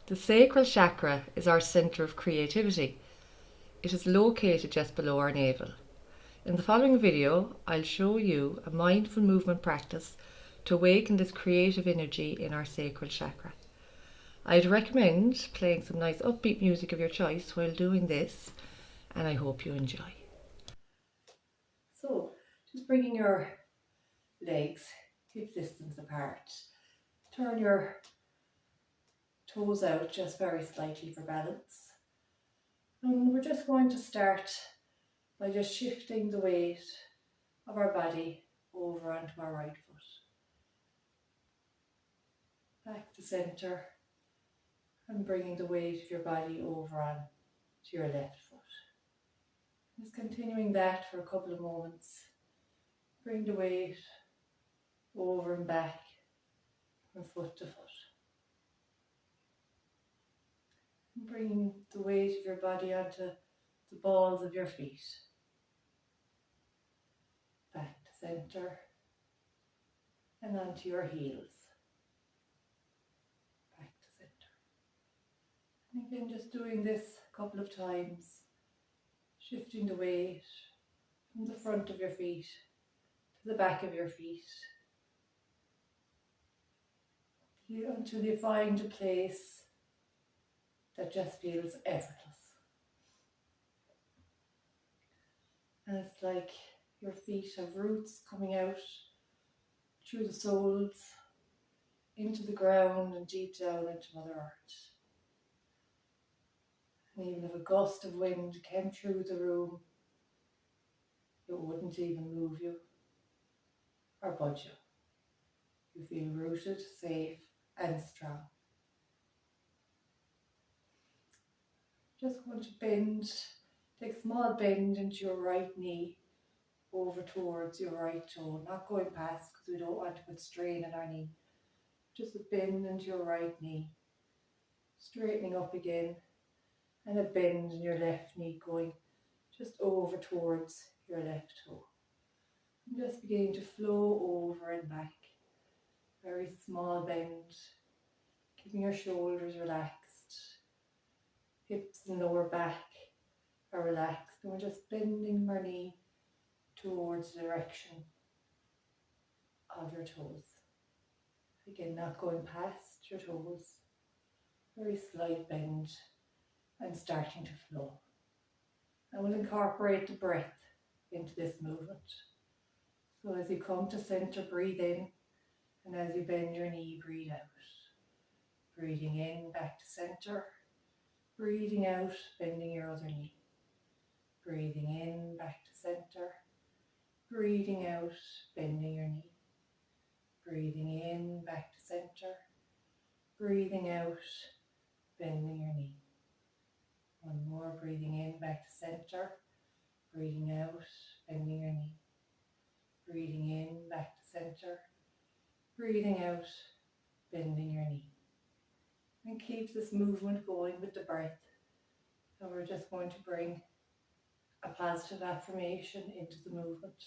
The sacral chakra is our centre of creativity. It is located just below our navel. In the following video, I'll show you a mindful movement practice to awaken this creative energy in our sacral chakra. I'd recommend playing some nice upbeat music of your choice while doing this, and I hope you enjoy. So, just bringing your legs hip distance apart. Turn your toes out just very slightly for balance. And we're just going to start by just shifting the weight of our body over onto our right foot. Back to centre and bringing the weight of your body over on to your left foot. Just continuing that for a couple of moments. Bring the weight over and back from foot to foot. And bringing the weight of your body onto the balls of your feet. Back to centre and onto your heels. Back to centre. And again, just doing this a couple of times, shifting the weight from the front of your feet to the back of your feet until you find a place that just feels effortless. And it's like your feet have roots coming out through the soles, into the ground and deep down into Mother Earth. And even if a gust of wind came through the room, it wouldn't even move you or budge you. You feel rooted, safe and strong. Just going to bend, take a small bend into your right knee over towards your right toe, not going past because we don't want to put strain on our knee. Just a bend into your right knee, straightening up again, and a bend in your left knee going just over towards your left toe. And just beginning to flow over and back. Very small bend, keeping your shoulders relaxed, hips and lower back are relaxed, and we're just bending our knee towards the direction of your toes. Again, not going past your toes. Very slight bend and starting to flow. And we'll incorporate the breath into this movement. So as you come to centre, breathe in, and as you bend your knee, breathe out. Breathing in, back to centre. Breathing out, bending your other knee. Breathing in, back to centre. Breathing out, bending your knee. Breathing in, back to centre. Breathing out, bending your knee. One more, breathing in, back to centre. Breathing out, bending your knee. Breathing in, back to centre. Breathing out, bending your knee. And keep this movement going with the breath. So we're just going to bring a positive affirmation into the movement.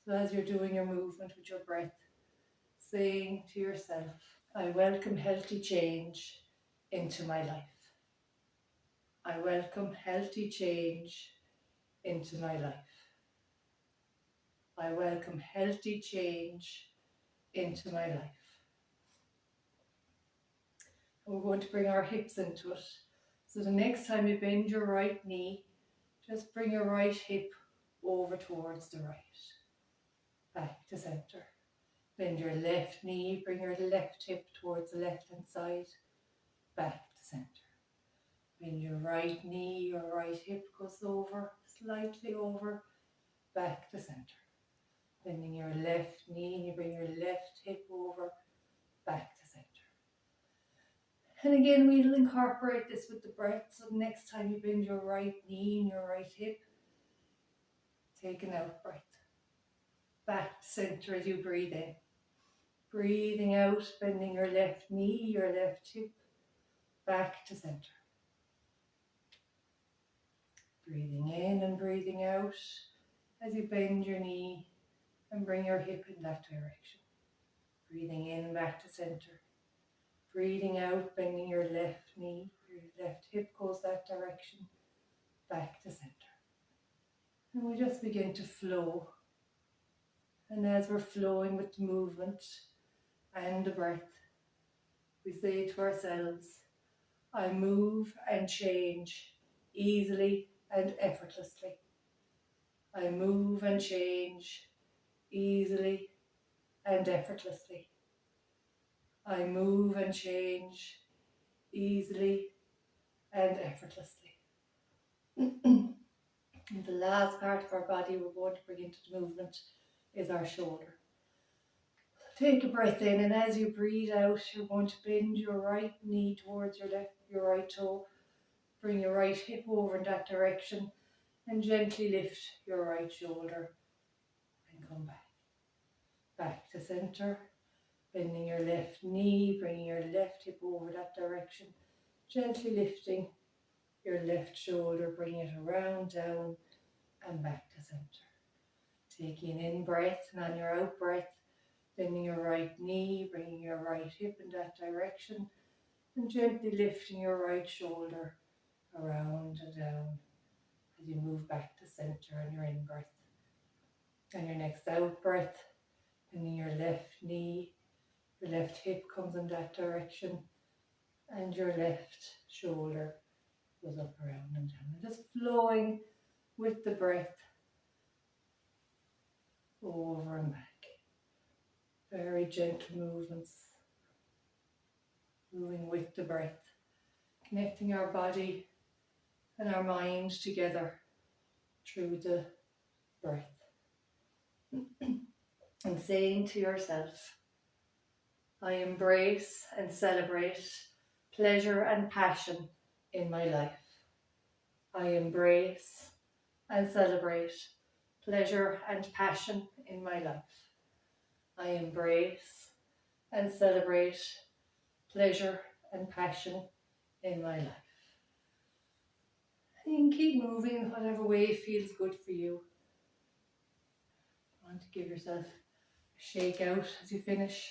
So as you're doing your movement with your breath, saying to yourself, I welcome healthy change into my life. I welcome healthy change into my life. I welcome healthy change into my life. And we're going to bring our hips into it. So the next time you bend your right knee, just bring your right hip over towards the right. Back to centre. Bend your left knee, bring your left hip towards the left hand side. Back to centre. Bend your right knee, your right hip goes over, slightly over, back to centre. Bending your left knee and you bring your left hip over, back to centre. And again, we'll incorporate this with the breath. So next time you bend your right knee and your right hip, take an out breath. Back to centre as you breathe in. Breathing out, bending your left knee, your left hip, back to centre. Breathing in and breathing out as you bend your knee and bring your hip in that direction. Breathing in, back to centre. Breathing out, bending your left knee, your left hip goes that direction, back to center. And we just begin to flow. And as we're flowing with the movement and the breath, we say to ourselves, I move and change easily and effortlessly. I move and change easily and effortlessly. I move and change easily and effortlessly. And the last part of our body we're going to bring into the movement is our shoulder. Take a breath in, and as you breathe out, you're going to bend your right knee towards your right toe. Bring your right hip over in that direction and gently lift your right shoulder and come back. Back to center, bending your left knee, bringing your left hip over that direction, gently lifting your left shoulder, bringing it around, down and back to center. Taking an in breath, and on your out breath, bending your right knee, bringing your right hip in that direction and gently lifting your right shoulder around and down as you move back to center on your in breath. And your next out breath, bending your left knee, your left hip comes in that direction and your left shoulder goes up, around and down. And just flowing with the breath over and back. Very gentle movements, moving with the breath, connecting our body and our mind together through the breath. And saying to yourself, I embrace and celebrate pleasure and passion in my life. I embrace and celebrate pleasure and passion in my life. I embrace and celebrate pleasure and passion in my life. And keep moving whatever way feels good for you. You want to give yourself a shake out as you finish.